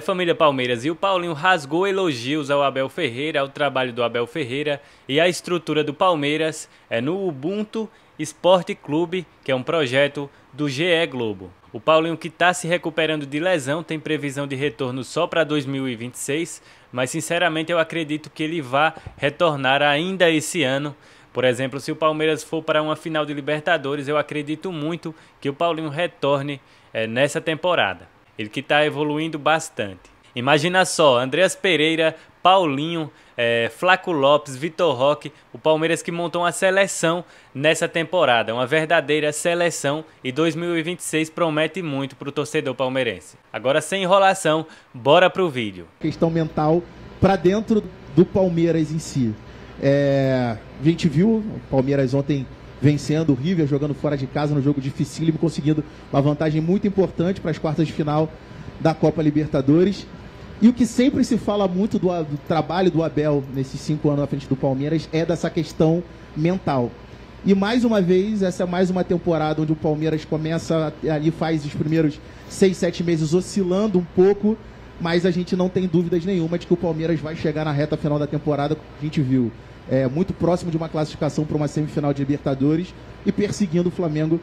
Família Palmeiras, e o Paulinho rasgou elogios ao Abel Ferreira, ao trabalho do Abel Ferreira e à estrutura do Palmeiras no Ubuntu Esporte Clube, que é um projeto do GE Globo. O Paulinho, que está se recuperando de lesão, tem previsão de retorno só para 2026, mas sinceramente eu acredito que ele vá retornar ainda esse ano. Por exemplo, se o Palmeiras for para uma final de Libertadores, eu acredito muito que o Paulinho retorne nessa temporada. Ele que está evoluindo bastante. Imagina só, Andreas Pereira, Paulinho, Flaco Lopes, Vitor Roque, o Palmeiras que montou uma seleção nessa temporada, uma verdadeira seleção, e 2026 promete muito para o torcedor palmeirense. Agora, sem enrolação, bora pro vídeo. Questão mental para dentro do Palmeiras em si. A gente viu o Palmeiras ontem vencendo o River, jogando fora de casa no jogo dificílimo, conseguindo uma vantagem muito importante para as quartas de final da Copa Libertadores. E o que sempre se fala muito do trabalho do Abel nesses 5 anos à frente do Palmeiras é dessa questão mental. E mais uma vez, essa é mais uma temporada onde o Palmeiras começa ali, faz os primeiros 6, 7 meses oscilando um pouco, mas a gente não tem dúvidas nenhuma de que o Palmeiras vai chegar na reta final da temporada, como a gente viu, muito próximo de uma classificação para uma semifinal de Libertadores e perseguindo o Flamengo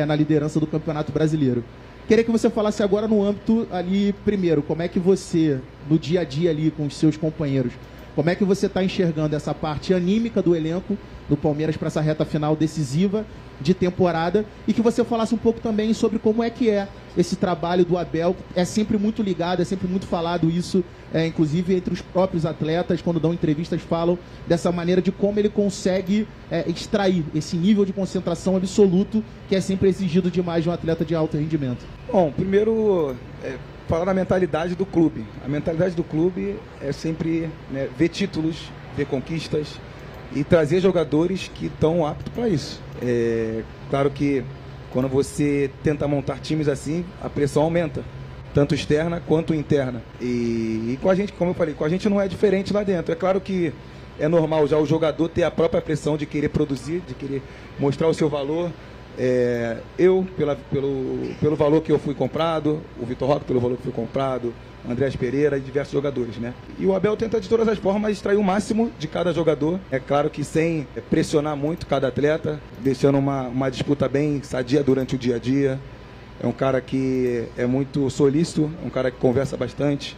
na liderança do Campeonato Brasileiro. Queria que você falasse agora no âmbito ali, primeiro, como é que você, no dia a dia ali com os seus companheiros, como é que você está enxergando essa parte anímica do elenco do Palmeiras para essa reta final decisiva de temporada, e que você falasse um pouco também sobre como é que é esse trabalho do Abel. É sempre muito ligado, é sempre muito falado isso, inclusive entre os próprios atletas, quando dão entrevistas, falam dessa maneira de como ele consegue extrair esse nível de concentração absoluto que é sempre exigido demais de um atleta de alto rendimento. Bom, primeiro, falar da mentalidade do clube. A mentalidade do clube é sempre ver títulos, ver conquistas e trazer jogadores que estão aptos para isso. Claro que quando você tenta montar times assim, a pressão aumenta, tanto externa quanto interna. E com a gente, como eu falei, com a gente não é diferente lá dentro. É claro que é normal já o jogador ter a própria pressão de querer produzir, de querer mostrar o seu valor. Pelo valor que eu fui comprado, o Vitor Roque pelo valor que foi comprado, o Andreas Pereira e diversos jogadores, né? E o Abel tenta de todas as formas extrair o máximo de cada jogador, é claro que sem pressionar muito cada atleta, deixando uma disputa bem sadia durante o dia a dia. É um cara que é muito solícito, é um cara que conversa bastante,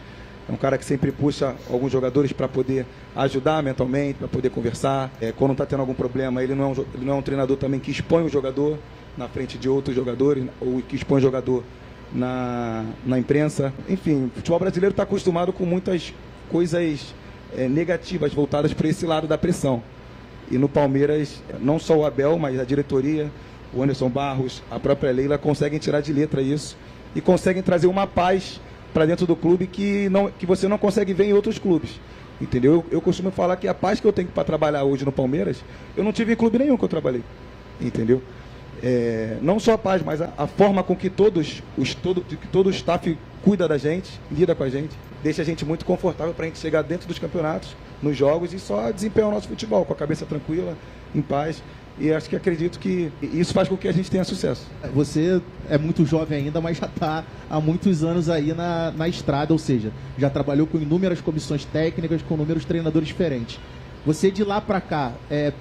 é um cara que sempre puxa alguns jogadores para poder ajudar mentalmente, para poder conversar. Quando está tendo algum problema, ele não é um treinador também que expõe o jogador na frente de outros jogadores, ou que expõe o jogador na imprensa. Enfim, o futebol brasileiro está acostumado com muitas coisas negativas voltadas para esse lado da pressão. E no Palmeiras, não só o Abel, mas a diretoria, o Anderson Barros, a própria Leila, conseguem tirar de letra isso e conseguem trazer uma paz para dentro do clube que você não consegue ver em outros clubes, entendeu? Eu costumo falar que a paz que eu tenho para trabalhar hoje no Palmeiras, eu não tive em clube nenhum que eu trabalhei, entendeu? Não só a paz, mas a forma com que todo o staff cuida da gente, lida com a gente, deixa a gente muito confortável para a gente chegar dentro dos campeonatos, nos jogos, e só desempenhar o nosso futebol com a cabeça tranquila, em paz. E acredito que isso faz com que a gente tenha sucesso. Você é muito jovem ainda, mas já está há muitos anos aí na estrada, ou seja, já trabalhou com inúmeras comissões técnicas, com inúmeros treinadores diferentes. Você de lá para cá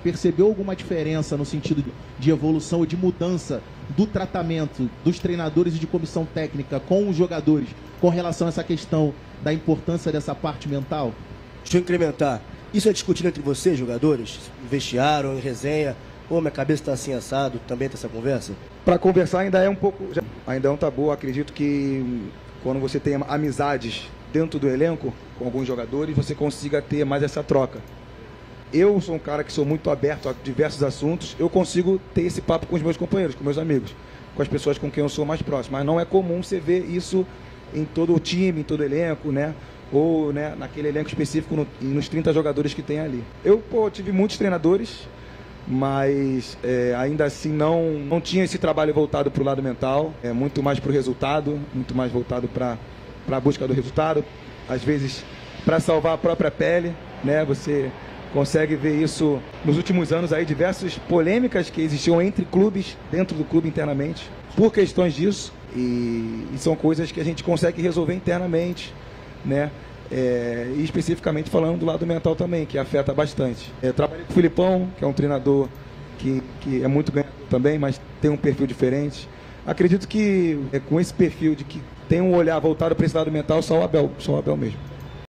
percebeu alguma diferença no sentido de evolução ou de mudança do tratamento dos treinadores e de comissão técnica com os jogadores com relação a essa questão da importância dessa parte mental? Deixa eu incrementar. Isso é discutido entre vocês, jogadores? Em vestiário, em resenha? Pô, minha cabeça está assim assado, também tem essa conversa? Para conversar ainda é um pouco, ainda é um tabu. Acredito que quando você tem amizades dentro do elenco com alguns jogadores, você consiga ter mais essa troca. Eu sou um cara que sou muito aberto a diversos assuntos, eu consigo ter esse papo com os meus companheiros, com meus amigos, com as pessoas com quem eu sou mais próximo, mas não é comum você ver isso em todo o time, em todo o elenco, né? Ou naquele elenco específico, nos 30 jogadores que tem ali. Eu tive muitos treinadores, mas ainda assim não tinha esse trabalho voltado para o lado mental, muito mais para o resultado, muito mais voltado para a busca do resultado, às vezes para salvar a própria pele, né? Você consegue ver isso nos últimos anos aí, diversas polêmicas que existiam entre clubes, dentro do clube internamente, por questões disso, e são coisas que a gente consegue resolver internamente, né? E especificamente falando do lado mental também, que afeta bastante. Trabalhei com o Filipão, que é um treinador que é muito ganhador também, mas tem um perfil diferente. Acredito que com esse perfil de que tem um olhar voltado para esse lado mental, só o Abel mesmo.